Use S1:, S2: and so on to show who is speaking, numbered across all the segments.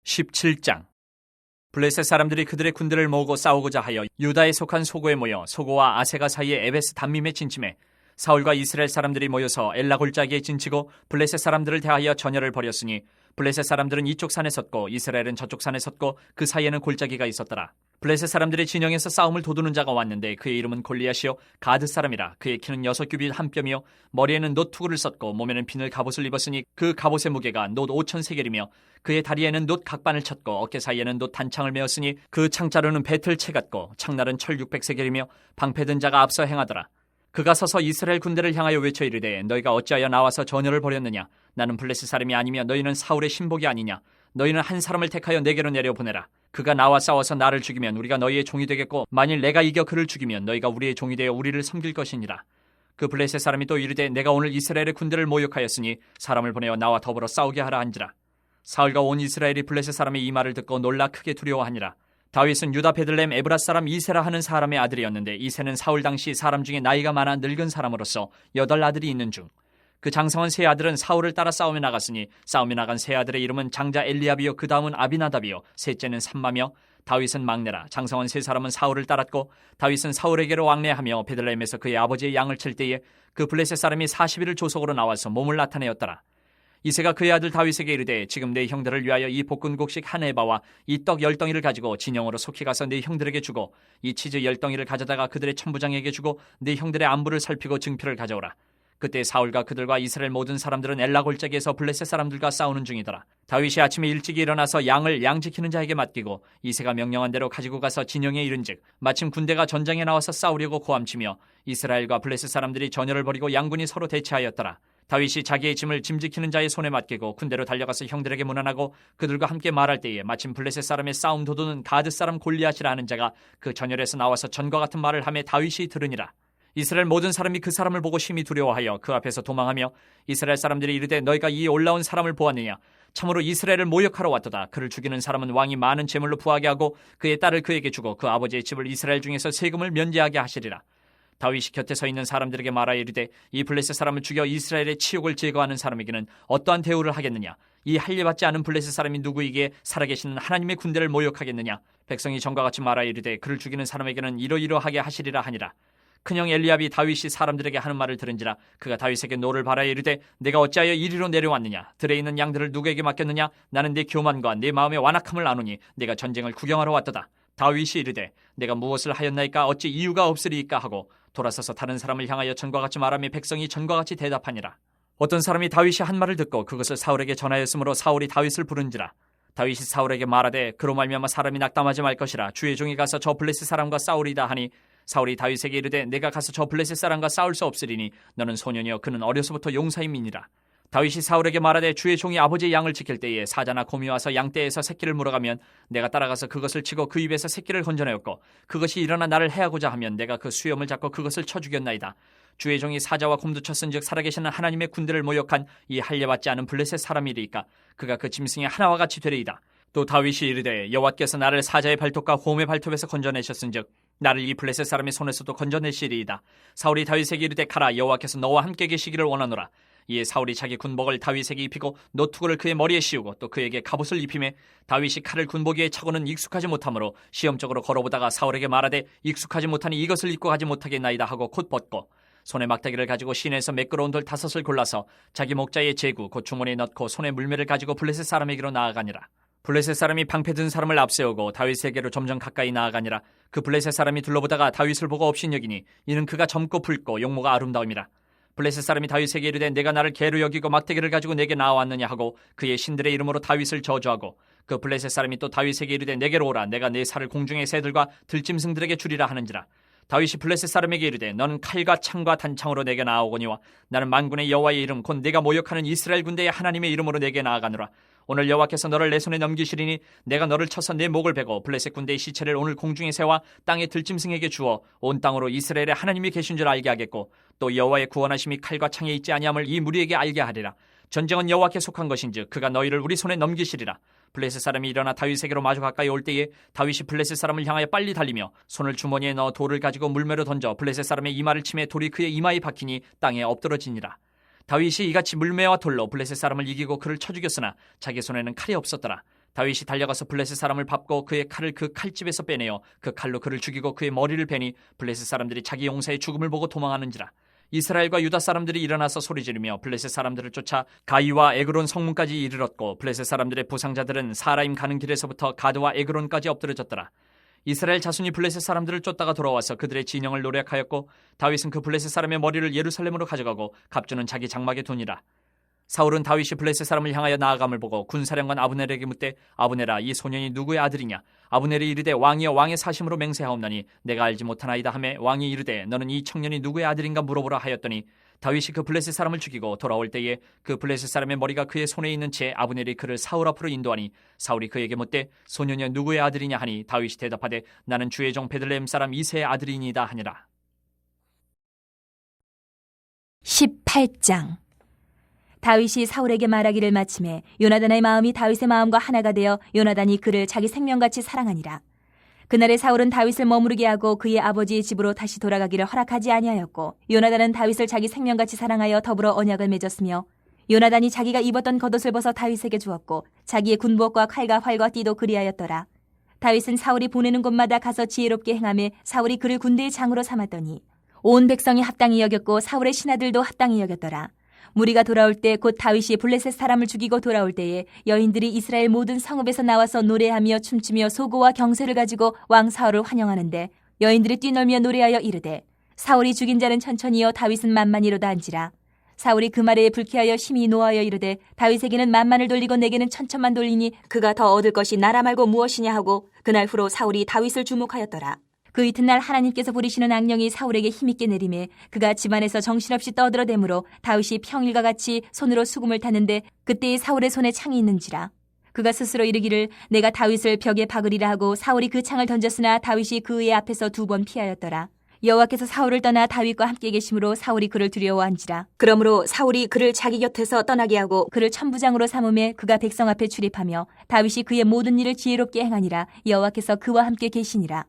S1: 17장. 블레셋 사람들이 그들의 군대를 모으고 싸우고자 하여 유다에 속한 소고에 모여 소고와 아세가 사이에 에베스 담밈에 진침해 사울과 이스라엘 사람들이 모여서 엘라 골짜기에 진치고 블레셋 사람들을 대하여 전열을 벌였으니 블레셋 사람들은 이쪽 산에 섰고 이스라엘은 저쪽 산에 섰고 그 사이에는 골짜기가 있었더라. 블레셋 사람들의 진영에서 싸움을 도두는 자가 왔는데 그의 이름은 골리앗이요 가드 사람이라. 그의 키는 6규빗 한 뼘이요 머리에는 놋 투구를 썼고 몸에는 비늘 갑옷을 입었으니 그 갑옷의 무게가 놋 5,000세겔이며 그의 다리에는 놋 각반을 쳤고 어깨 사이에는 놋 단창을 메었으니 그 창자루는 배틀채 같고 창날은 철 600세겔이며 방패든 자가 앞서 행하더라. 그가 서서 이스라엘 군대를 향하여 외쳐 이르되 너희가 어찌하여 나와서 전열을 벌였느냐. 나는 블레셋 사람이 아니며 너희는 사울의 신복이 아니냐. 너희는 한 사람을 택하여 내게로 내려보내라. 그가 나와 싸워서 나를 죽이면 우리가 너희의 종이 되겠고 만일 내가 이겨 그를 죽이면 너희가 우리의 종이 되어 우리를 섬길 것이니라. 그 블레셋 사람이 또 이르되 내가 오늘 이스라엘의 군대를 모욕하였으니 사람을 보내어 나와 더불어 싸우게 하라 한지라. 사울과 온 이스라엘이 블레셋 사람의 이 말을 듣고 놀라 크게 두려워하니라. 다윗은 유다 베들레헴 에브랏 사람 이세라 하는 사람의 아들이었는데 이세는 사울 당시 사람 중에 나이가 많아 늙은 사람으로서 8 아들이 있는 중 그 장성한 세 아들은 사울을 따라 싸움에 나갔으니 싸움에 나간 세 아들의 이름은 장자 엘리압이요 그 다음은 아비나답이요 셋째는 삼마며 다윗은 막내라. 장성한 세 사람은 사울을 따랐고 다윗은 사울에게로 왕래하며 베들레헴에서 그의 아버지의 양을 칠 때에 그 블레셋 사람이 40일을 조속으로 나와서 몸을 나타내었더라. 이새가 그의 아들 다윗에게 이르되 지금 내 형들을 위하여 이 볶은곡식 한 에바와 이 떡 10덩이를 가지고 진영으로 속히 가서 내 형들에게 주고 이 치즈 10덩이를 가져다가 그들의 천부장에게 주고 내 형들의 안부를 살피고 증표를 가져오라. 그때 사울과 그들과 이스라엘 모든 사람들은 엘라 골짜기에서 블레셋 사람들과 싸우는 중이더라. 다윗이 아침에 일찍 일어나서 양을 양 지키는 자에게 맡기고 이새가 명령한 대로 가지고 가서 진영에 이른즉 마침 군대가 전장에 나와서 싸우려고 고함치며 이스라엘과 블레셋 사람들이 전열을 벌이고 양군이 서로 대치하였더라. 다윗이 자기의 짐을 짐 지키는 자의 손에 맡기고 군대로 달려가서 형들에게 문안하고 그들과 함께 말할 때에 마침 블레셋 사람의 싸움 도두는 가드 사람 골리앗이라 하는 자가 그 전열에서 나와서 전과 같은 말을 하며 다윗이 들으니라. 이스라엘 모든 사람이 그 사람을 보고 심히 두려워하여 그 앞에서 도망하며 이스라엘 사람들이 이르되 너희가 이 올라온 사람을 보았느냐. 참으로 이스라엘을 모욕하러 왔도다. 그를 죽이는 사람은 왕이 많은 재물로 부하게 하고 그의 딸을 그에게 주고 그 아버지의 집을 이스라엘 중에서 세금을 면제하게 하시리라. 다윗이 곁에 서 있는 사람들에게 말하여 이르되 이 블레셋 사람을 죽여 이스라엘의 치욕을 제거하는 사람에게는 어떠한 대우를 하겠느냐. 이 할례받지 않은 블레셋 사람이 누구에게 살아계시는 하나님의 군대를 모욕하겠느냐. 백성이 전과 같이 말하여 이르되 그를 죽이는 사람에게는 이러이러하게 하시리라 하니라. 큰형 엘리압이 다윗이 사람들에게 하는 말을 들은지라 그가 다윗에게 노를 바라여 이르되 내가 어찌하여 이리로 내려왔느냐. 들에 있는 양들을 누구에게 맡겼느냐. 나는 내 교만과 내 마음의 완악함을 아노니 내가 전쟁을 구경하러 왔도다. 다윗이 이르되 내가 무엇을 하였나이까. 어찌 이유가 없으리이까 하고 돌아서서 다른 사람을 향하여 전과 같이 말하며 백성이 전과 같이 대답하니라. 어떤 사람이 다윗이 한 말을 듣고 그것을 사울에게 전하였으므로 사울이 다윗을 부른지라. 다윗이 사울에게 말하되 그로 말미암아 사람이 낙담하지 말 것이라. 주의 종이 가서 저 블레셋 사람과 싸우리다 하니 사울이 다윗에게 이르되 내가 가서 저 블레셋 사람과 싸울 수 없으리니 너는 소년이여 그는 어려서부터 용사임이니라. 다윗이 사울에게 말하되 주의 종이 아버지의 양을 지킬 때에 사자나 곰이 와서 양떼에서 새끼를 물어가면 내가 따라가서 그것을 치고 그 입에서 새끼를 건져내었고 그것이 일어나 나를 해하고자 하면 내가 그 수염을 잡고 그것을 쳐 죽였나이다. 주의 종이 사자와 곰도 쳤은즉 살아계시는 하나님의 군대를 모욕한 이 할례받지 않은 블레셋 사람이리이까. 그가 그 짐승의 하나와 같이 되리이다. 또 다윗이 이르되 여호와께서 나를 사자의 발톱과 곰의 발톱에서 건져내셨은즉 나를 이 블레셋 사람의 손에서도 건져내시리이다. 사울이 다윗에게 이르되 가라. 여호와께서 너와 함께 계시기를 원하노라. 이에 사울이 자기 군복을 다윗에게 입히고 노투구를 그의 머리에 씌우고 또 그에게 갑옷을 입히매 다윗이 칼을 군복위에 차고는 익숙하지 못하므로 시험적으로 걸어보다가 사울에게 말하되 익숙하지 못하니 이것을 입고 가지 못하겠나이다 하고 곧 벗고 손에 막대기를 가지고 시내에서 매끄러운 돌 5을 골라서 자기 목자의 제구 곧 주머니에 넣고 손에 물매를 가지고 블레셋 사람에게로 나아가니라. 블레셋 사람이 방패 든 사람을 앞세우고 다윗에게로 점점 가까이 나아가니라. 그 블레셋 사람이 둘러보다가 다윗을 보고 업신여기니 이는 그가 젊고 붉고 용모가 아름다움이라. 블레셋 사람이 다윗에게 이르되 내가 나를 개로 여기고 막대기를 가지고 내게 나와왔느냐 하고 그의 신들의 이름으로 다윗을 저주하고 그 블레셋 사람이 또 다윗에게 이르되 내게로 오라. 내가 내 살을 공중의 새들과 들짐승들에게 주리라 하는지라. 다윗이 블레셋 사람에게 이르되 너는 칼과 창과 단창으로 내게 나아오거니와 나는 만군의 여호와의 이름 곧 내가 모욕하는 이스라엘 군대의 하나님의 이름으로 내게 나아가노라. 오늘 여호와께서 너를 내 손에 넘기시리니 내가 너를 쳐서 내 목을 베고 블레셋 군대의 시체를 오늘 공중의 새와 땅의 들짐승에게 주어 온 땅으로 이스라엘의 하나님이 계신 줄 알게 하겠고 또 여호와의 구원하심이 칼과 창에 있지 아니함을 이 무리에게 알게 하리라. 전쟁은 여호와께 속한 것인즉 그가 너희를 우리 손에 넘기시리라. 블레셋 사람이 일어나 다윗에게로 마주 가까이 올 때에 다윗이 블레셋 사람을 향하여 빨리 달리며 손을 주머니에 넣어 돌을 가지고 물매로 던져 블레셋 사람의 이마를 치매 돌이 그의 이마에 박히니 땅에 엎드러지니라. 다윗이 이같이 물매와 돌로 블레셋 사람을 이기고 그를 쳐 죽였으나 자기 손에는 칼이 없었더라. 다윗이 달려가서 블레셋 사람을 밟고 그의 칼을 그 칼집에서 빼내어 그 칼로 그를 죽이고 그의 머리를 베니 블레셋 사람들이 자기 용사의 죽음을 보고 도망하는지라. 이스라엘과 유다 사람들이 일어나서 소리지르며 블레셋 사람들을 쫓아 가이와 에그론 성문까지 이르렀고 블레셋 사람들의 부상자들은 사라임 가는 길에서부터 가드와 에그론까지 엎드러졌더라. 이스라엘 자손이 블레셋 사람들을 쫓다가 돌아와서 그들의 진영을 노략하였고 다윗은 그 블레셋 사람의 머리를 예루살렘으로 가져가고 갑주는 자기 장막에 두니라. 사울은 다윗이 블레셋 사람을 향하여 나아감을 보고 군사령관 아브넬에게 묻되 아브넬아 이 소년이 누구의 아들이냐? 아브넬이 이르되 왕이여 왕의 사심으로 맹세하옵나니 내가 알지 못하나이다 하매 왕이 이르되 너는 이 청년이 누구의 아들인가 물어보라 하였더니 다윗이 그 블레셋 사람을 죽이고 돌아올 때에 그 블레셋 사람의 머리가 그의 손에 있는 채 아브넬이 그를 사울 앞으로 인도하니 사울이 그에게 묻되 소년이 누구의 아들이냐 하니 다윗이 대답하되 나는 주의 종 베들레헴 사람 이새의 아들이니이다 하니라.
S2: 18장. 다윗이 사울에게 말하기를 마침에 요나단의 마음이 다윗의 마음과 하나가 되어 요나단이 그를 자기 생명같이 사랑하니라. 그날에 사울은 다윗을 머무르게 하고 그의 아버지의 집으로 다시 돌아가기를 허락하지 아니하였고 요나단은 다윗을 자기 생명같이 사랑하여 더불어 언약을 맺었으며 요나단이 자기가 입었던 겉옷을 벗어 다윗에게 주었고 자기의 군복과 칼과 활과 띠도 그리하였더라. 다윗은 사울이 보내는 곳마다 가서 지혜롭게 행하며 사울이 그를 군대의 장으로 삼았더니 온 백성이 합당히 여겼고 사울의 신하들도 합당히 여겼더라. 무리가 돌아올 때 곧 다윗이 블레셋 사람을 죽이고 돌아올 때에 여인들이 이스라엘 모든 성읍에서 나와서 노래하며 춤추며 소고와 경쇠를 가지고 왕 사울을 환영하는데 여인들이 뛰놀며 노래하여 이르되 사울이 죽인 자는 천천히요 다윗은 만만이로다 한지라. 사울이 그 말에 불쾌하여 심히 노하여 이르되 다윗에게는 만만을 돌리고 내게는 천천만 돌리니 그가 더 얻을 것이 나라 말고 무엇이냐 하고 그날 후로 사울이 다윗을 주목하였더라. 그 이튿날 하나님께서 부리시는 악령이 사울에게 힘있게 내림에 그가 집안에서 정신없이 떠들어대므로 다윗이 평일과 같이 손으로 수금을 탔는데 그때에 사울의 손에 창이 있는지라. 그가 스스로 이르기를 내가 다윗을 벽에 박으리라 하고 사울이 그 창을 던졌으나 다윗이 그의 앞에서 2번 피하였더라. 여호와께서 사울을 떠나 다윗과 함께 계심으로 사울이 그를 두려워한지라. 그러므로 사울이 그를 자기 곁에서 떠나게 하고 그를 천부장으로 삼음에 그가 백성 앞에 출입하며 다윗이 그의 모든 일을 지혜롭게 행하니라. 여호와께서 그와 함께 계시니라.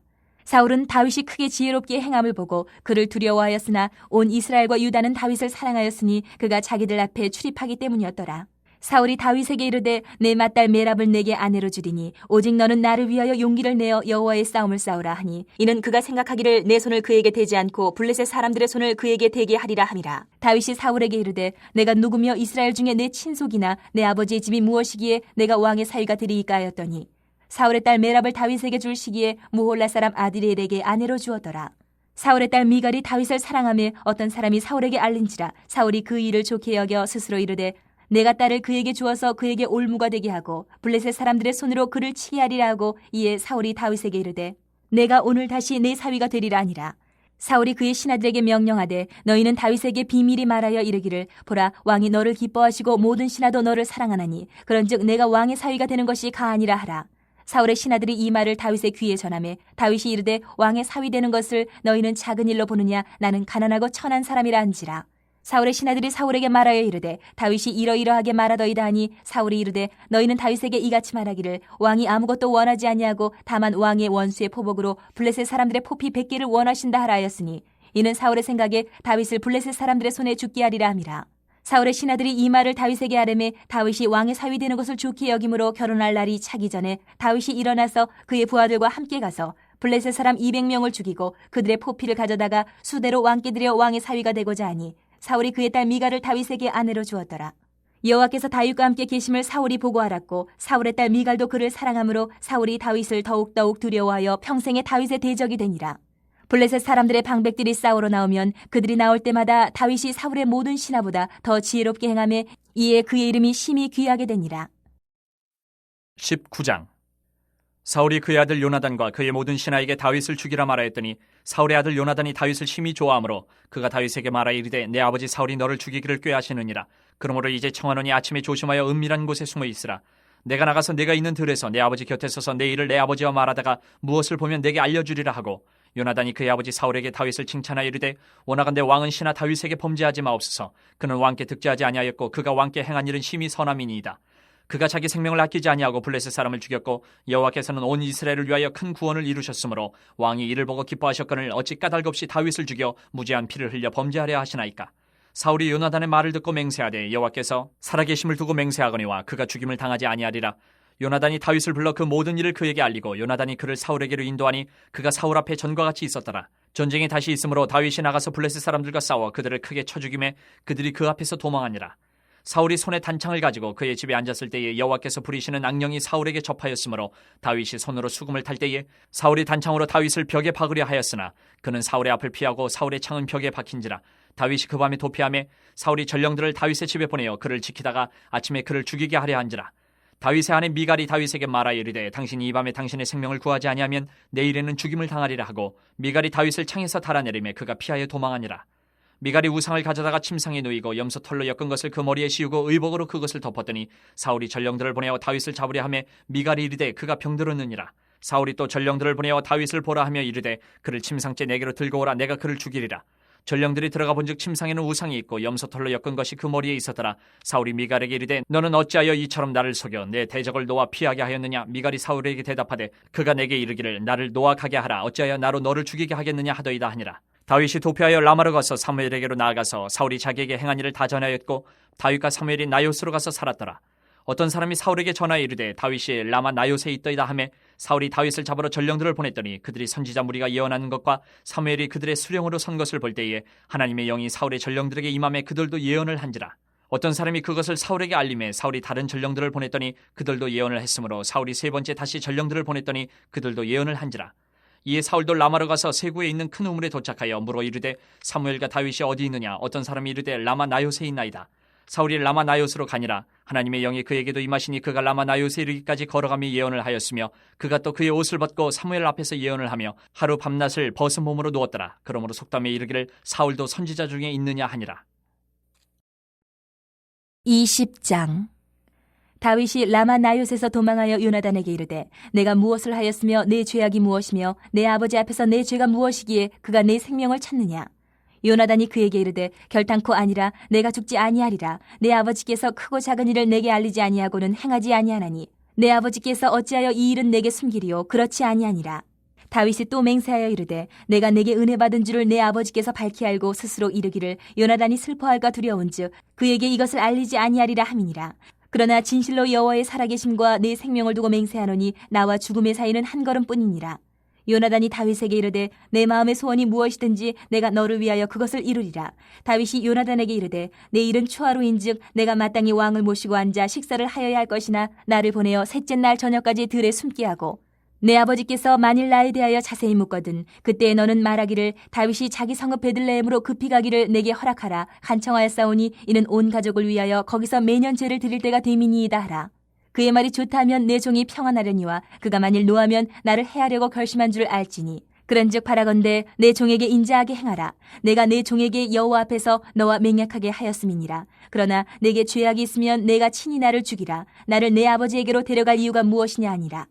S2: 사울은 다윗이 크게 지혜롭게 행함을 보고 그를 두려워하였으나 온 이스라엘과 유다는 다윗을 사랑하였으니 그가 자기들 앞에 출입하기 때문이었더라. 사울이 다윗에게 이르되 내 맏딸 메랍을 내게 아내로 주리니 오직 너는 나를 위하여 용기를 내어 여호와의 싸움을 싸우라 하니 이는 그가 생각하기를 내 손을 그에게 대지 않고 블레셋 사람들의 손을 그에게 대게 하리라 함이라. 다윗이 사울에게 이르되 내가 누구며 이스라엘 중에 내 친속이나 내 아버지의 집이 무엇이기에 내가 왕의 사위가 되리이까 하였더니 사울의 딸 메랍을 다윗에게 줄 시기에 무홀라 사람 아드리엘에게 아내로 주었더라. 사울의 딸 미갈이 다윗을 사랑하며 어떤 사람이 사울에게 알린지라. 사울이 그 일을 좋게 여겨 스스로 이르되 내가 딸을 그에게 주어서 그에게 올무가 되게 하고 블레셋 사람들의 손으로 그를 치게 하리라 하고 이에 사울이 다윗에게 이르되 내가 오늘 다시 내 사위가 되리라 하니라. 사울이 그의 신하들에게 명령하되 너희는 다윗에게 비밀히 말하여 이르기를 보라 왕이 너를 기뻐하시고 모든 신하도 너를 사랑하나니 그런즉 내가 왕의 사위가 되는 것이 가하니라 하라. 사울의 신하들이 이 말을 다윗의 귀에 전하매 다윗이 이르되 왕의 사위 되는 것을 너희는 작은 일로 보느냐 나는 가난하고 천한 사람이라 한지라. 사울의 신하들이 사울에게 말하여 이르되 다윗이 이러이러하게 말하더이다 하니 사울이 이르되 너희는 다윗에게 이같이 말하기를 왕이 아무것도 원하지 아니하고 다만 왕의 원수의 포복으로 블레셋 사람들의 포피 100개를 원하신다 하라 하였으니 이는 사울의 생각에 다윗을 블레셋 사람들의 손에 죽게 하리라 함이라. 사울의 신하들이 이 말을 다윗에게 하려매 다윗이 왕의 사위 되는 것을 좋게 여김으로 결혼할 날이 차기 전에 다윗이 일어나서 그의 부하들과 함께 가서 블레셋 사람 200명을 죽이고 그들의 포피를 가져다가 수대로 왕께 드려 왕의 사위가 되고자 하니 사울이 그의 딸 미갈을 다윗에게 아내로 주었더라. 여호와께서 다윗과 함께 계심을 사울이 보고 알았고 사울의 딸 미갈도 그를 사랑하므로 사울이 다윗을 더욱더욱 두려워하여 평생에 다윗의 대적이 되니라. 블레셋 사람들의 방백들이 싸우러 나오면 그들이 나올 때마다 다윗이 사울의 모든 신하보다 더 지혜롭게 행하며 이에 그의 이름이 심히 귀하게 되니라.
S1: 19장. 사울이 그의 아들 요나단과 그의 모든 신하에게 다윗을 죽이라 말하였더니 사울의 아들 요나단이 다윗을 심히 좋아하므로 그가 다윗에게 말하여 이르되 내 아버지 사울이 너를 죽이기를 꾀하시느니라. 그러므로 이제 청하노니 아침에 조심하여 은밀한 곳에 숨어 있으라. 내가 나가서 내가 있는 들에서 내 아버지 곁에 서서 내 일을 내 아버지와 말하다가 무엇을 보면 내게 알려주리라 하고 요나단이 그의 아버지 사울에게 다윗을 칭찬하여 이르되 원하건대 왕은 신하 다윗에게 범죄하지 마옵소서. 그는 왕께 득죄하지 아니하였고 그가 왕께 행한 일은 심히 선함이니이다. 그가 자기 생명을 아끼지 아니하고 블레셋 사람을 죽였고 여호와께서는 온 이스라엘을 위하여 큰 구원을 이루셨으므로 왕이 이를 보고 기뻐하셨거늘 어찌 까닭없이 다윗을 죽여 무죄한 피를 흘려 범죄하려 하시나이까. 사울이 요나단의 말을 듣고 맹세하되 여호와께서 살아계심을 두고 맹세하거니와 그가 죽임을 당하지 아니하리라. 요나단이 다윗을 불러 그 모든 일을 그에게 알리고 요나단이 그를 사울에게로 인도하니 그가 사울 앞에 전과 같이 있었더라. 전쟁이 다시 있으므로 다윗이 나가서 블레셋 사람들과 싸워 그들을 크게 쳐 죽이매 그들이 그 앞에서 도망하니라. 사울이 손에 단창을 가지고 그의 집에 앉았을 때에 여호와께서 부리시는 악령이 사울에게 접하였으므로 다윗이 손으로 수금을 탈 때에 사울이 단창으로 다윗을 벽에 박으려 하였으나 그는 사울의 앞을 피하고 사울의 창은 벽에 박힌지라. 다윗이 그 밤에 도피하며 사울이 전령들을 다윗의 집에 보내어 그를 지키다가 아침에 그를 죽이게 하려 한지라. 다윗의 아내 미갈이 다윗에게 말하여 이르되 당신이 이 밤에 당신의 생명을 구하지 아니하면 내일에는 죽임을 당하리라 하고 미갈이 다윗을 창에서 달아내리매 그가 피하여 도망하니라. 미갈이 우상을 가져다가 침상에 누이고 염소 털로 엮은 것을 그 머리에 씌우고 의복으로 그것을 덮었더니 사울이 전령들을 보내어 다윗을 잡으려 하며 미갈이 이르되 그가 병들었느니라. 사울이 또 전령들을 보내어 다윗을 보라 하며 이르되 그를 침상째 내게로 들고 오라. 내가 그를 죽이리라. 전령들이 들어가 본즉 침상에는 우상이 있고 염소털로 엮은 것이 그 머리에 있었더라. 사울이 미갈에게 이르되 너는 어찌하여 이처럼 나를 속여 내 대적을 놓아 피하게 하였느냐. 미갈이 사울에게 대답하되 그가 내게 이르기를 나를 놓아 가게 하라. 어찌하여 나로 너를 죽이게 하겠느냐 하더이다 하니라. 다윗이 도피하여 라마로 가서 사무엘에게로 나아가서 사울이 자기에게 행한 일을 다 전하였고 다윗과 사무엘이 나요스로 가서 살았더라. 어떤 사람이 사울에게 전하여 이르되 다윗이 라마 나요스에 있더이다 하며 사울이 다윗을 잡으러 전령들을 보냈더니 그들이 선지자 무리가 예언하는 것과 사무엘이 그들의 수령으로 선 것을 볼 때에 하나님의 영이 사울의 전령들에게 임함에 그들도 예언을 한지라. 어떤 사람이 그것을 사울에게 알림해 사울이 다른 전령들을 보냈더니 그들도 예언을 했으므로 사울이 세 번째 다시 전령들을 보냈더니 그들도 예언을 한지라. 이에 사울도 라마로 가서 세구에 있는 큰 우물에 도착하여 물어 이르되 사무엘과 다윗이 어디 있느냐. 어떤 사람이 이르되 라마 나요스에 있나이다. 사울이 라마 나요스로 가니라. 하나님의 영이 그에게도 임하시니 그가 라마 나요스에 이르기까지 걸어가며 예언을 하였으며 그가 또 그의 옷을 벗고 사무엘 앞에서 예언을 하며 하루 밤낮을 벗은 몸으로 누웠더라. 그러므로 속담에 이르기를 사울도 선지자 중에 있느냐 하니라.
S2: 20장. 다윗이 라마 나요스에서 도망하여 요나단에게 이르되 내가 무엇을 하였으며 내 죄악이 무엇이며 내 아버지 앞에서 내 죄가 무엇이기에 그가 내 생명을 찾느냐. 요나단이 그에게 이르되 결단코 아니라 내가 죽지 아니하리라. 내 아버지께서 크고 작은 일을 내게 알리지 아니하고는 행하지 아니하나니 내 아버지께서 어찌하여 이 일은 내게 숨기리요. 그렇지 아니하니라. 다윗이 또 맹세하여 이르되 내가 내게 은혜 받은 줄을 내 아버지께서 밝히 알고 스스로 이르기를 요나단이 슬퍼할까 두려운즉 그에게 이것을 알리지 아니하리라 함이니라. 그러나 진실로 여호와의 살아계심과 내 생명을 두고 맹세하노니 나와 죽음의 사이는 한 걸음뿐이니라. 요나단이 다윗에게 이르되 내 마음의 소원이 무엇이든지 내가 너를 위하여 그것을 이루리라. 다윗이 요나단에게 이르되 내일은 초하루인즉 내가 마땅히 왕을 모시고 앉아 식사를 하여야 할 것이나 나를 보내어 셋째 날 저녁까지 들에 숨게 하고 내 아버지께서 만일 나에 대하여 자세히 묻거든 그때 너는 말하기를 다윗이 자기 성읍 베들레헴으로 급히 가기를 내게 허락하라. 간청하였사오니 이는 온 가족을 위하여 거기서 매년 제를 드릴 때가 됨이니이다 하라. 그의 말이 좋다 하면 내 종이 평안하려니와 그가 만일 노하면 나를 해하려고 결심한 줄 알지니 그런즉 바라건대 내 종에게 인자하게 행하라. 내가 내 종에게 여호와 앞에서 너와 맹약하게 하였음이니라. 그러나 내게 죄악이 있으면 내가 친히 나를 죽이라. 나를 내 아버지에게로 데려갈 이유가 무엇이냐 하니라.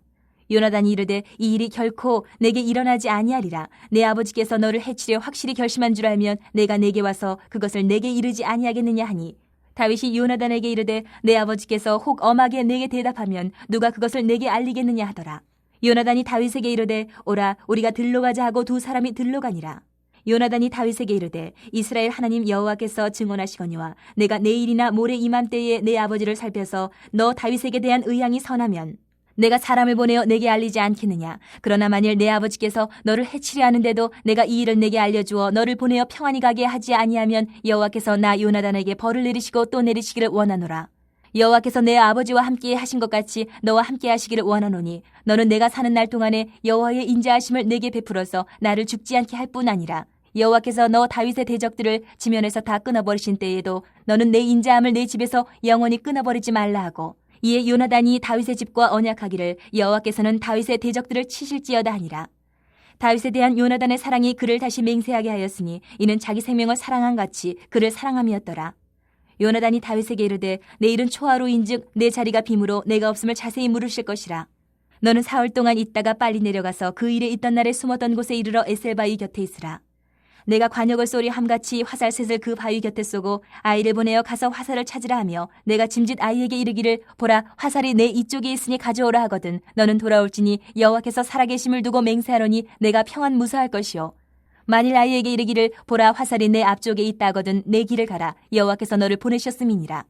S2: 요나단이 이르되 이 일이 결코 내게 일어나지 아니하리라. 내 아버지께서 너를 해치려 확실히 결심한 줄 알면 내가 내게 와서 그것을 내게 이르지 아니하겠느냐 하니 다윗이 요나단에게 이르되 내 아버지께서 혹 엄하게 내게 대답하면 누가 그것을 내게 알리겠느냐 하더라. 요나단이 다윗에게 이르되 오라 우리가 들로 가자 하고 두 사람이 들로 가니라. 요나단이 다윗에게 이르되 이스라엘 하나님 여호와께서 증언하시거니와 내가 내일이나 모레 이맘때에 내 아버지를 살펴서 너 다윗에게 대한 의향이 선하면 내가 사람을 보내어 내게 알리지 않겠느냐. 그러나 만일 내 아버지께서 너를 해치려 하는데도 내가 이 일을 내게 알려주어 너를 보내어 평안히 가게 하지 아니하면 여호와께서 나 요나단에게 벌을 내리시고 또 내리시기를 원하노라. 여호와께서 내 아버지와 함께 하신 것 같이 너와 함께 하시기를 원하노니 너는 내가 사는 날 동안에 여호와의 인자하심을 내게 베풀어서 나를 죽지 않게 할 뿐 아니라 여호와께서 너 다윗의 대적들을 지면에서 다 끊어버리신 때에도 너는 내 인자함을 내 집에서 영원히 끊어버리지 말라 하고 이에 요나단이 다윗의 집과 언약하기를 여호와께서는 다윗의 대적들을 치실지어다 하니라. 다윗에 대한 요나단의 사랑이 그를 다시 맹세하게 하였으니 이는 자기 생명을 사랑한 같이 그를 사랑함이었더라. 요나단이 다윗에게 이르되 내일은 초하루인즉 내 자리가 빔으로 내가 없음을 자세히 물으실 것이라. 너는 사흘 동안 있다가 빨리 내려가서 그 일에 있던 날에 숨었던 곳에 이르러 에셀바위 곁에 있으라. 내가 관역을 쏘리 함같이 화살셋을 그 바위 곁에 쏘고 아이를 보내어 가서 화살을 찾으라 하며 내가 짐짓 아이에게 이르기를 보라 화살이 내 이쪽에 있으니 가져오라 하거든 너는 돌아올지니 여호와께서 살아계심을 두고 맹세하노니 내가 평안 무사할 것이요 만일 아이에게 이르기를 보라 화살이 내 앞쪽에 있다 하거든 내 길을 가라 여호와께서 너를 보내셨음이니라.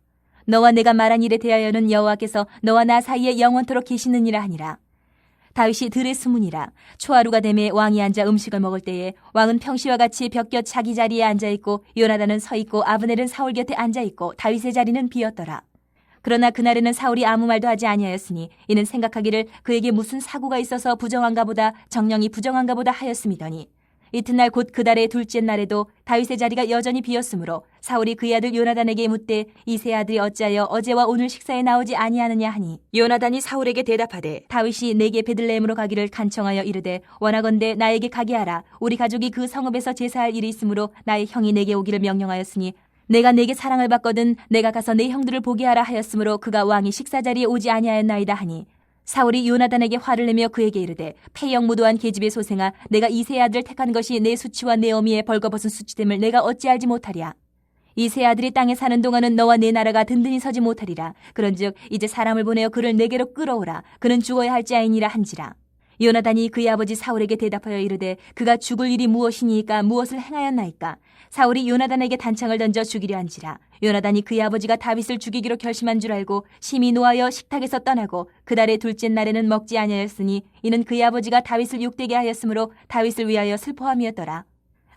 S2: 너와 내가 말한 일에 대하여는 여호와께서 너와 나 사이에 영원토록 계시느니라 하니라. 다윗이 들에 숨으니라. 초하루가 되매 왕이 앉아 음식을 먹을 때에 왕은 평시와 같이 벽곁 자기 자리에 앉아있고 요나단은 서있고 아브넬은 사울 곁에 앉아있고 다윗의 자리는 비었더라. 그러나 그날에는 사울이 아무 말도 하지 아니하였으니 이는 생각하기를 그에게 무슨 사고가 있어서 부정한가 보다 정령이 부정한가 보다 하였음이더니 이튿날 곧 그 달의 둘째 날에도 다윗의 자리가 여전히 비었으므로 사울이 그의 아들 요나단에게 묻되 이 세 아들이 어찌하여 어제와 오늘 식사에 나오지 아니하느냐 하니 요나단이 사울에게 대답하되 다윗이 내게 베들레헴으로 가기를 간청하여 이르되 원하건대 나에게 가게 하라. 우리 가족이 그 성읍에서 제사할 일이 있으므로 나의 형이 내게 오기를 명령하였으니 내가 내게 사랑을 받거든 내가 가서 내 형들을 보게 하라 하였으므로 그가 왕이 식사 자리에 오지 아니하였나이다 하니 사울이 요나단에게 화를 내며 그에게 이르되 패영무도한 계집의 소생아 내가 이 세 아들을 택한 것이 내 수치와 내 어미의 벌거벗은 수치됨을 내가 어찌 알지 못하랴. 이 세 아들이 땅에 사는 동안은 너와 내 나라가 든든히 서지 못하리라. 그런즉 이제 사람을 보내어 그를 내게로 끌어오라. 그는 죽어야 할지아이니라 한지라. 요나단이 그의 아버지 사울에게 대답하여 이르되 그가 죽을 일이 무엇이니까 무엇을 행하였나이까. 사울이 요나단에게 단창을 던져 죽이려 한지라. 요나단이 그의 아버지가 다윗을 죽이기로 결심한 줄 알고 심히 노하여 식탁에서 떠나고 그달의 둘째 날에는 먹지 아니하였으니 이는 그의 아버지가 다윗을 욕되게 하였으므로 다윗을 위하여 슬퍼함이었더라.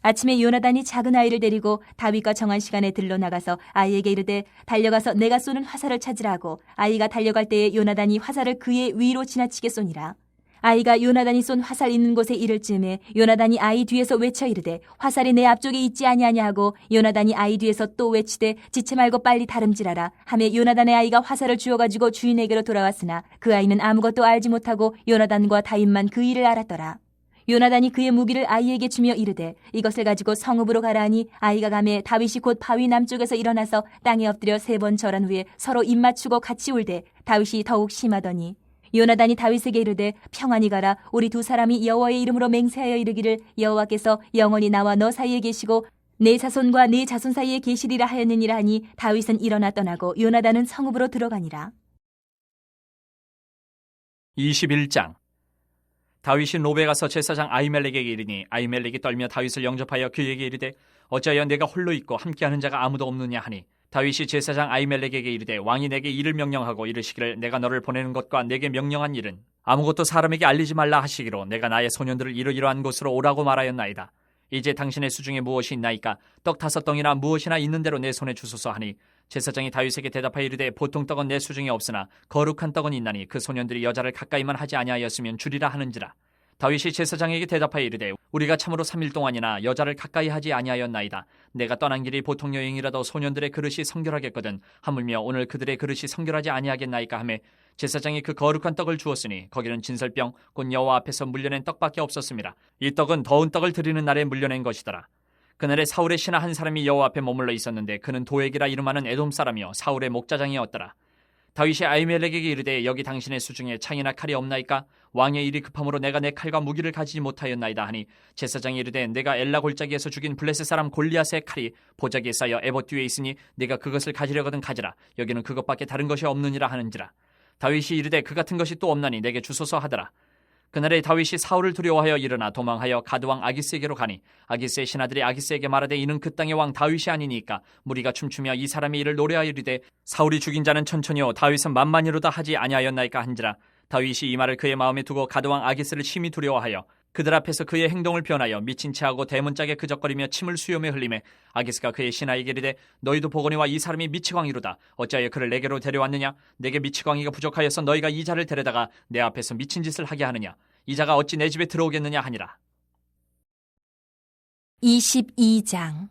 S2: 아침에 요나단이 작은 아이를 데리고 다윗과 정한 시간에 들러 나가서 아이에게 이르되 달려가서 내가 쏘는 화살을 찾으라 하고 아이가 달려갈 때에 요나단이 화살을 그의 위로 지나치게 쏘니라. 아이가 요나단이 쏜 화살 있는 곳에 이를 즈음에 요나단이 아이 뒤에서 외쳐 이르되 화살이 내 앞쪽에 있지 아니하냐 하고 요나단이 아이 뒤에서 또 외치되 지체 말고 빨리 다름질하라 하며 요나단의 아이가 화살을 주워가지고 주인에게로 돌아왔으나 그 아이는 아무것도 알지 못하고 요나단과 다윗만 그 일을 알았더라. 요나단이 그의 무기를 아이에게 주며 이르되 이것을 가지고 성읍으로 가라 하니 아이가 가매 다윗이 곧 바위 남쪽에서 일어나서 땅에 엎드려 3번 절한 후에 서로 입맞추고 같이 울되 다윗이 더욱 심하더니 요나단이 다윗에게 이르되 평안히 가라. 우리 두 사람이 여호와의 이름으로 맹세하여 이르기를 여호와께서 영원히 나와 너 사이에 계시고 내 자손과 네 자손 사이에 계시리라 하였느니라 하니 다윗은 일어나 떠나고 요나단은 성읍으로 들어가니라.
S1: 21장. 다윗이 노베 가서 제사장 아히멜렉에게 이르니 아히멜렉이 떨며 다윗을 영접하여 그에게 이르되 어찌하여 내가 홀로 있고 함께하는 자가 아무도 없느냐 하니 다윗이 제사장 아히멜렉에게 이르되 왕이 내게 일을 명령하고 이르시기를 내가 너를 보내는 것과 내게 명령한 일은 아무것도 사람에게 알리지 말라 하시기로 내가 나의 소년들을 이러이러한 곳으로 오라고 말하였나이다. 이제 당신의 수중에 무엇이 있나이까? 떡 5덩이나 무엇이나 있는 대로 내 손에 주소서 하니 제사장이 다윗에게 대답하여 이르되 보통 떡은 내 수중에 없으나 거룩한 떡은 있나니 그 소년들이 여자를 가까이만 하지 아니하였으면 주리라 하는지라. 다윗이 제사장에게 대답하여 이르되 우리가 참으로 3일 동안이나 여자를 가까이 하지 아니하였나이다. 내가 떠난 길이 보통 여행이라도 소년들의 그릇이 성결하겠거든 하물며 오늘 그들의 그릇이 성결하지 아니하겠나이까 하매 제사장이 그 거룩한 떡을 주었으니 거기는 진설병 곧 여호와 앞에서 물려낸 떡밖에 없었습니다. 이 떡은 더운 떡을 드리는 날에 물려낸 것이더라. 그날에 사울의 신하 한 사람이 여호와 앞에 머물러 있었는데 그는 도액이라 이름하는 에돔 사람이요 사울의 목자장이었더라. 다윗이 아히멜렉에게 이르되 여기 당신의 수중에 창이나 칼이 없나이까? 왕의 일이 급함으로 내가 내 칼과 무기를 가지지 못하였나이다 하니 제사장이 이르되 내가 엘라 골짜기에서 죽인 블레셋 사람 골리앗의 칼이 보자기에 쌓여 에봇 뒤에 있으니 네가 그것을 가지려거든 가지라. 여기는 그것밖에 다른 것이 없느니라 하는지라. 다윗이 이르되 그 같은 것이 또 없나니 내게 주소서 하더라. 그날에 다윗이 사울을 두려워하여 일어나 도망하여 가드왕 아기스에게로 가니 아기스의 신하들이 아기스에게 말하되 이는 그 땅의 왕 다윗이 아니니까 무리가 춤추며 이 사람이 이를 노래하여 이르되 사울이 죽인 자는 천천히요 다윗은 만만히로다 하지 아니하였나이까 한지라. 다윗이 이 말을 그의 마음에 두고 가드왕 아기스를 심히 두려워하여 그들 앞에서 그의 행동을 변하여 미친 체하고 대문짝에 그적거리며 침을 수염에 흘리매 아기스가 그의 신하에게 이르되 너희도 보거니와 이 사람이 미치광이로다. 어찌하여 그를 내게로 데려왔느냐? 내게 미치광이가 부족하여서 너희가 이 자를 데려다가 내 앞에서 미친 짓을 하게 하느냐? 이 자가 어찌 내 집에 들어오겠느냐 하니라.
S2: 22장.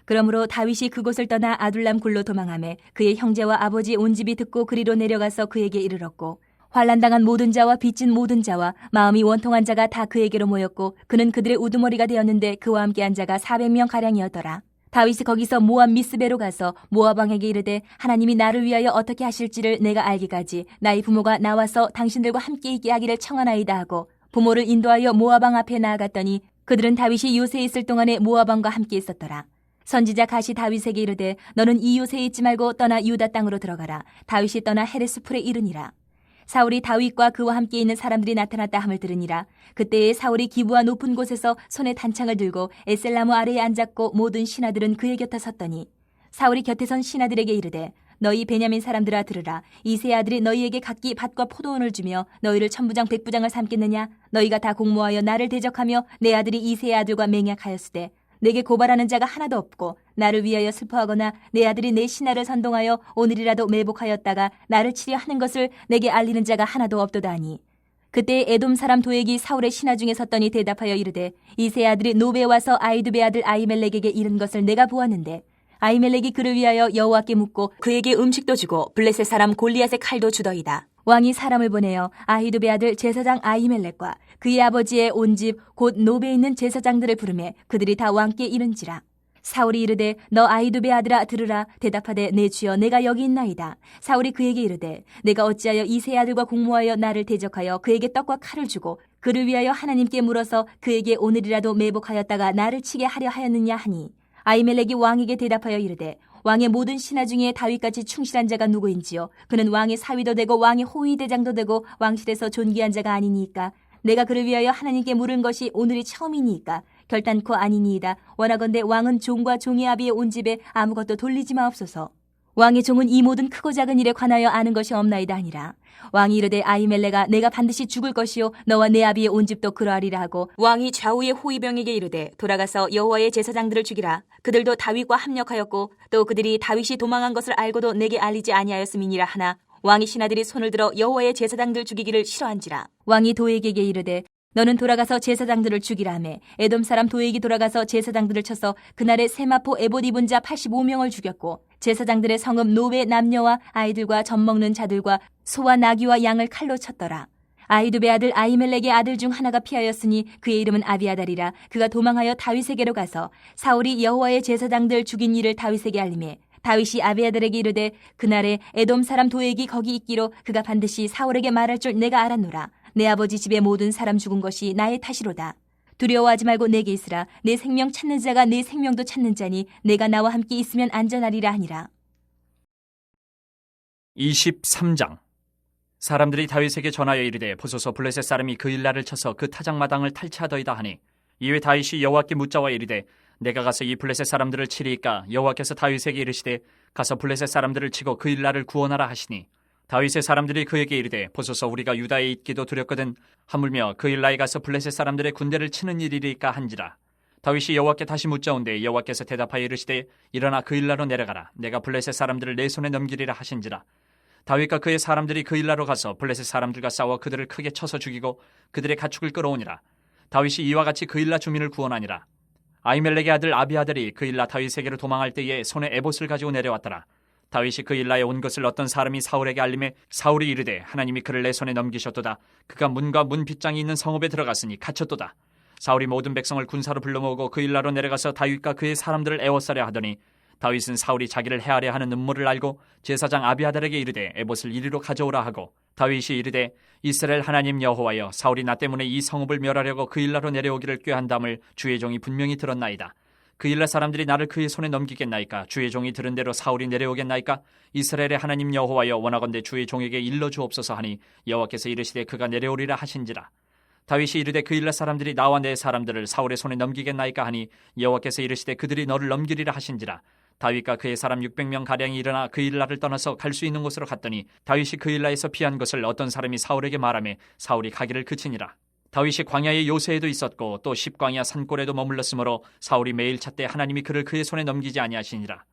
S2: 그러므로 다윗이 그곳을 떠나 아둘람 굴로 도망하매 그의 형제와 아버지 온 집이 듣고 그리로 내려가서 그에게 이르렀고 환난당한 모든 자와 빚진 모든 자와 마음이 원통한 자가 다 그에게로 모였고 그는 그들의 우두머리가 되었는데 그와 함께한 자가 400명가량이었더라. 다윗이 거기서 모압 미스베로 가서 모압 왕에게 이르되 하나님이 나를 위하여 어떻게 하실지를 내가 알기까지 나의 부모가 나와서 당신들과 함께 있게 하기를 청하나이다 하고 부모를 인도하여 모압 왕 앞에 나아갔더니 그들은 다윗이 요새에 있을 동안에 모압 왕과 함께 있었더라. 선지자 갓이 다윗에게 이르되 너는 이 요새에 있지 말고 떠나 유다 땅으로 들어가라. 다윗이 떠나 헤레스 풀에 이르니라. 사울이 다윗과 그와 함께 있는 사람들이 나타났다 함을 들으니라. 그때에 사울이 기부와 높은 곳에서 손에 단창을 들고 에셀나무 아래에 앉았고 모든 신하들은 그의 곁에 섰더니 사울이 곁에 선 신하들에게 이르되 너희 베냐민 사람들아 들으라. 이세 아들이 너희에게 각기 밭과 포도원을 주며 너희를 천부장 백부장을 삼겠느냐? 너희가 다 공모하여 나를 대적하며 내 아들이 이세 아들과 맹약하였으되 내게 고발하는 자가 하나도 없고 나를 위하여 슬퍼하거나 내 아들이 내 신하를 선동하여 오늘이라도 매복하였다가 나를 치려 하는 것을 내게 알리는 자가 하나도 없도다 하니 그때 에돔 사람 도액이 사울의 신하 중에 섰더니 대답하여 이르되 이세 아들이 노베에 와서 아이두베 아들 아히멜렉에게 이른 것을 내가 보았는데 아히멜렉이 그를 위하여 여호와께 묻고 그에게 음식도 주고 블레셋 사람 골리앗의 칼도 주더이다. 왕이 사람을 보내어 아히두베 아들 제사장 아히멜렉과 그의 아버지의 온 집 곧 노베에 있는 제사장들을 부르매 그들이 다 왕께 이른지라. 사울이 이르되 너 아히두베 아들아 들으라. 대답하되 내 주여 내가 여기 있나이다. 사울이 그에게 이르되 내가 어찌하여 이세 아들과 공모하여 나를 대적하여 그에게 떡과 칼을 주고 그를 위하여 하나님께 물어서 그에게 오늘이라도 매복하였다가 나를 치게 하려 하였느냐 하니 아히멜렉이 왕에게 대답하여 이르되 왕의 모든 신하 중에 다윗같이 충실한 자가 누구인지요? 그는 왕의 사위도 되고 왕의 호위 대장도 되고 왕실에서 존귀한 자가 아니니까 내가 그를 위하여 하나님께 물은 것이 오늘이 처음이니까 결단코 아니니이다. 원하건대 왕은 종과 종의 아비의 온 집에 아무것도 돌리지 마옵소서. 왕의 종은 이 모든 크고 작은 일에 관하여 아는 것이 없나이다 하니라. 왕이 이르되 아히멜렉아 내가 반드시 죽을 것이요 너와 내 아비의 온 집도 그러하리라 하고 왕이 좌우의 호위병에게 이르되 돌아가서 여호와의 제사장들을 죽이라. 그들도 다윗과 합력하였고 또 그들이 다윗이 도망한 것을 알고도 내게 알리지 아니하였음이니라 하나 왕의 신하들이 손을 들어 여호와의 제사장들 죽이기를 싫어한지라. 왕이 도액에게 이르되 너는 돌아가서 제사장들을 죽이라 하매 에돔 사람 도액이 돌아가서 제사장들을 쳐서 그날에 세마포 에봇 입은 자 85명을 죽였고 제사장들의 성읍 노베 남녀와 아이들과 젖 먹는 자들과 소와 나귀와 양을 칼로 쳤더라. 아히두베 아들 아히멜렉의 아들 중 하나가 피하였으니 그의 이름은 아비아달이라. 그가 도망하여 다윗에게로 가서 사울이 여호와의 제사장들 죽인 일을 다윗에게 알리매 다윗이 아비아달에게 이르되 그날에 에돔 사람 도액이 거기 있기로 그가 반드시 사울에게 말할 줄 내가 알았노라. 내 아버지 집의 모든 사람 죽은 것이 나의 탓이로다. 두려워하지 말고 내게 있으라. 내 생명 찾는 자가 내 생명도 찾는 자니 내가 나와 함께 있으면 안전하리라 하니라.
S1: 23장. 사람들이 다윗에게 전하여 이르되 보소서 블레셋 사람이 그 일날을 쳐서 그 타작마당을 탈취하더이다 하니 이에 다윗이 여호와께 묻자와 이르되 내가 가서 이 블레셋 사람들을 치리이까 여호와께서 다윗에게 이르시되 가서 블레셋 사람들을 치고 그 일날을 구원하라 하시니 다윗의 사람들이 그에게 이르되 보소서 우리가 유다에 있기도 두렵거든 하물며 그 일라에 가서 블레셋 사람들의 군대를 치는 일이리까 한지라. 다윗이 여호와께 다시 묻자온데 여호와께서 대답하여 이르시되 일어나 그 일라로 내려가라. 내가 블레셋 사람들을 내 손에 넘기리라 하신지라. 다윗과 그의 사람들이 그 일라로 가서 블레셋 사람들과 싸워 그들을 크게 쳐서 죽이고 그들의 가축을 끌어오니라. 다윗이 이와 같이 그 일라 주민을 구원하니라. 아히멜렉의 아들 아비아들이 그 일라 다윗에게로 도망할 때에 손에 에봇을 가지고 내려왔더라. 다윗이 그 일라에 온 것을 어떤 사람이 사울에게 알림해 사울이 이르되 하나님이 그를 내 손에 넘기셨도다. 그가 문과 문 빗장이 있는 성읍에 들어갔으니 갇혔도다. 사울이 모든 백성을 군사로 불러 모으고 그 일라로 내려가서 다윗과 그의 사람들을 애워싸려 하더니 다윗은 사울이 자기를 해하려 하는 음모를 알고 제사장 아비아달에게 이르되 에봇을 이리로 가져오라 하고 다윗이 이르되 이스라엘 하나님 여호와여 사울이 나 때문에 이 성읍을 멸하려고 그 일라로 내려오기를 꾀한담을 주의 종이 분명히 들었나이다. 그 일라 사람들이 나를 그의 손에 넘기겠나이까? 주의 종이 들은 대로 사울이 내려오겠나이까? 이스라엘의 하나님 여호와여 원하건대 주의 종에게 일러 주옵소서 하니 여호와께서 이르시되 그가 내려오리라 하신지라. 다윗이 이르되 그 일라 사람들이 나와 내 사람들을 사울의 손에 넘기겠나이까 하니 여호와께서 이르시되 그들이 너를 넘기리라 하신지라. 다윗과 그의 사람 600명 가량이 일어나 그 일라를 떠나서 갈 수 있는 곳으로 갔더니 다윗이 그 일라에서 피한 것을 어떤 사람이 사울에게 말하매 사울이 가기를 그치니라. 다윗이 광야의 요새에도 있었고 또 십광야 산골에도 머물렀으므로 사울이 매일 찾되 하나님이 그를 그의 손에 넘기지 아니하시니라.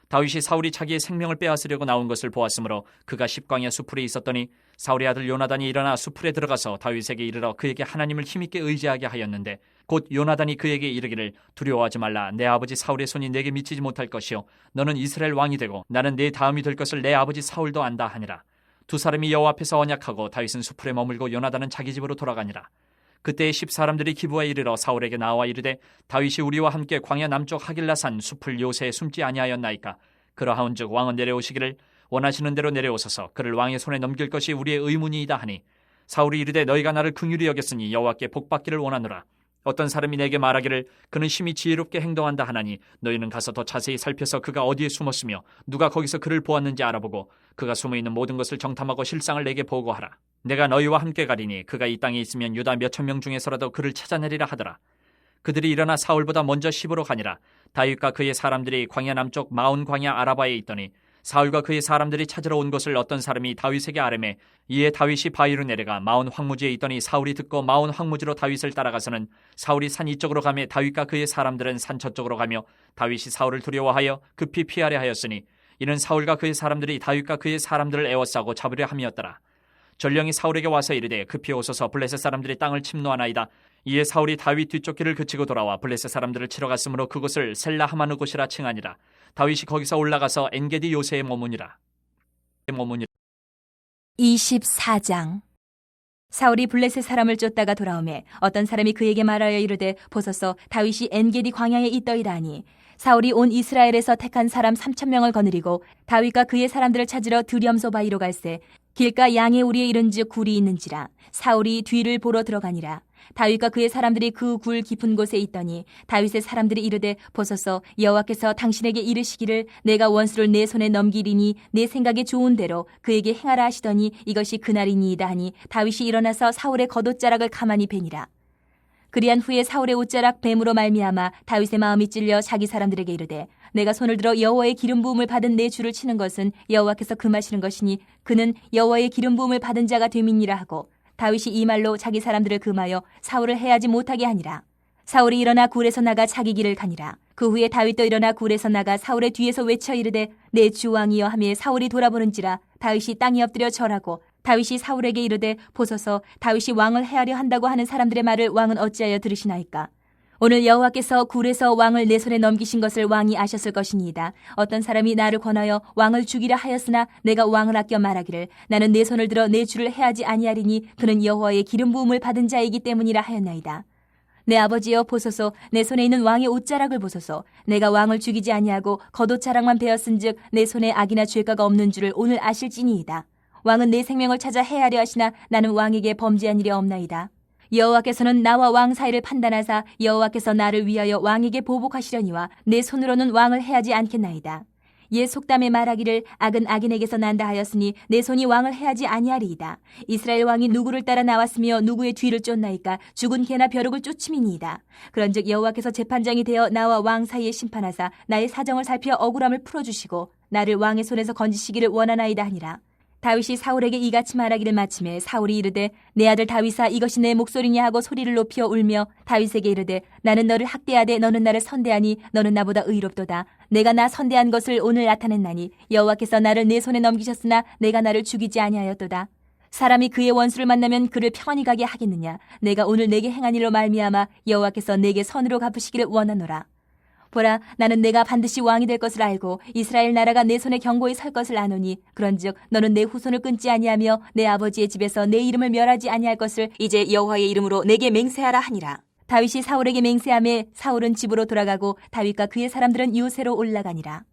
S1: 다윗이 사울이 자기의 생명을 빼앗으려고 나온 것을 보았으므로 그가 십광야 수풀에 있었더니 사울의 아들 요나단이 일어나 수풀에 들어가서 다윗에게 이르러 그에게 하나님을 힘있게 의지하게 하였는데 곧 요나단이 그에게 이르기를 두려워하지 말라. 내 아버지 사울의 손이 내게 미치지 못할 것이요 너는 이스라엘 왕이 되고 나는 내 다음이 될 것을 내 아버지 사울도 안다 하니라. 두 사람이 여호와 앞에서 언약하고 다윗은 수풀에 머물고 요나단은 자기 집으로 돌아가니라. 그때에 10사람들이 기브아에 이르러 사울에게 나와 이르되 다윗이 우리와 함께 광야 남쪽 하길라산 수풀 요새에 숨지 아니하였나이까? 그러하온즉 왕은 내려오시기를 원하시는 대로 내려오소서. 그를 왕의 손에 넘길 것이 우리의 의문이이다 하니 사울이 이르되 너희가 나를 긍휼히 여겼으니 여호와께 복받기를 원하노라. 어떤 사람이 내게 말하기를 그는 심히 지혜롭게 행동한다 하나니 너희는 가서 더 자세히 살펴서 그가 어디에 숨었으며 누가 거기서 그를 보았는지 알아보고 그가 숨어있는 모든 것을 정탐하고 실상을 내게 보고하라. 내가 너희와 함께 가리니 그가 이 땅에 있으면 유다 몇천 명 중에서라도 그를 찾아내리라 하더라. 그들이 일어나 사울보다 먼저 시브로 가니라. 다윗과 그의 사람들이 광야 남쪽 마온 광야 아라바에 있더니 사울과 그의 사람들이 찾으러 온 것을 어떤 사람이 다윗에게 아뢰매 이에 다윗이 바위로 내려가 마온 황무지에 있더니 사울이 듣고 마온 황무지로 다윗을 따라가서는 사울이 산 이쪽으로 가며 다윗과 그의 사람들은 산 저쪽으로 가며 다윗이 사울을 두려워하여 급히 피하려 하였으니 이는 사울과 그의 사람들이 다윗과 그의 사람들을 에워싸고 잡으려 함이었더라. 전령이 사울에게 와서 이르되 급히 오소서 블레셋 사람들이 땅을 침노하나이다. 이에 사울이 다윗 뒤쪽 길을 그치고 돌아와 블레셋 사람들을 치러 갔으므로 그곳을 셀라하마누 곳이라 칭하니라. 다윗이 거기서 올라가서 엔게디 요새에 머무니라.
S2: 24장. 사울이 블레셋 사람을 쫓다가 돌아오매 어떤 사람이 그에게 말하여 이르되 보소서 다윗이 엔게디 광야에 있더이다 하니 사울이 온 이스라엘에서 택한 사람 3,000명을 거느리고 다윗과 그의 사람들을 찾으러 드렴소 바위로 갈새 길가 양의 우리에 이른즉 굴이 있는지라. 사울이 뒤를 보러 들어가니라. 다윗과 그의 사람들이 그 굴 깊은 곳에 있더니 다윗의 사람들이 이르되 보소서 여호와께서 당신에게 이르시기를 내가 원수를 내 손에 넘기리니 내 생각에 좋은 대로 그에게 행하라 하시더니 이것이 그날이니이다 하니 다윗이 일어나서 사울의 겉옷자락을 가만히 베니라. 그리한 후에 사울의 옷자락 뱀으로 말미암아 다윗의 마음이 찔려 자기 사람들에게 이르되 내가 손을 들어 여호와의 기름 부음을 받은 내 주를 치는 것은 여호와께서 금하시는 것이니 그는 여호와의 기름 부음을 받은 자가 됨이니라 하고 다윗이 이 말로 자기 사람들을 금하여 사울을 해하지 못하게 하니라. 사울이 일어나 굴에서 나가 자기 길을 가니라. 그 후에 다윗도 일어나 굴에서 나가 사울의 뒤에서 외쳐 이르되 내 주 왕이여 하며 사울이 돌아보는지라. 다윗이 땅에 엎드려 절하고 다윗이 사울에게 이르되 보소서 다윗이 왕을 해하려 한다고 하는 사람들의 말을 왕은 어찌하여 들으시나이까. 오늘 여호와께서 굴에서 왕을 내 손에 넘기신 것을 왕이 아셨을 것이니이다. 어떤 사람이 나를 권하여 왕을 죽이라 하였으나 내가 왕을 아껴 말하기를 나는 내 손을 들어 내 주를 해하지 아니하리니 그는 여호와의 기름 부음을 받은 자이기 때문이라 하였나이다. 내 아버지여 보소서 내 손에 있는 왕의 옷자락을 보소서. 내가 왕을 죽이지 아니하고 겉옷자락만 베었은즉 내 손에 악이나 죄가가 없는 줄을 오늘 아실지니이다. 왕은 내 생명을 찾아 해하려 하시나 나는 왕에게 범죄한 일이 없나이다. 여호와께서는 나와 왕 사이를 판단하사 여호와께서 나를 위하여 왕에게 보복하시려니와 내 손으로는 왕을 해하지 않겠나이다. 옛 속담에 말하기를 악은 악인에게서 난다 하였으니 내 손이 왕을 해하지 아니하리이다. 이스라엘 왕이 누구를 따라 나왔으며 누구의 뒤를 쫓나이까. 죽은 개나 벼룩을 쫓음이니이다. 그런즉 여호와께서 재판장이 되어 나와 왕 사이에 심판하사 나의 사정을 살피어 억울함을 풀어주시고 나를 왕의 손에서 건지시기를 원하나이다 하니라. 다윗이 사울에게 이같이 말하기를 마침에 사울이 이르되 내 아들 다윗아 이것이 내 목소리냐 하고 소리를 높여 울며 다윗에게 이르되 나는 너를 학대하되 너는 나를 선대하니 너는 나보다 의롭도다. 내가 나 선대한 것을 오늘 나타냈나니 여호와께서 나를 내 손에 넘기셨으나 내가 나를 죽이지 아니하였도다. 사람이 그의 원수를 만나면 그를 평안히 가게 하겠느냐. 내가 오늘 내게 행한 일로 말미암아 여호와께서 내게 선으로 갚으시기를 원하노라. 보라 나는 내가 반드시 왕이 될 것을 알고 이스라엘 나라가 내 손에 견고히 설 것을 아노니 그런즉 너는 내 후손을 끊지 아니하며 내 아버지의 집에서 내 이름을 멸하지 아니할 것을 이제 여호와의 이름으로 내게 맹세하라 하니라. 다윗이 사울에게 맹세하매 사울은 집으로 돌아가고 다윗과 그의 사람들은 요새로 올라가니라.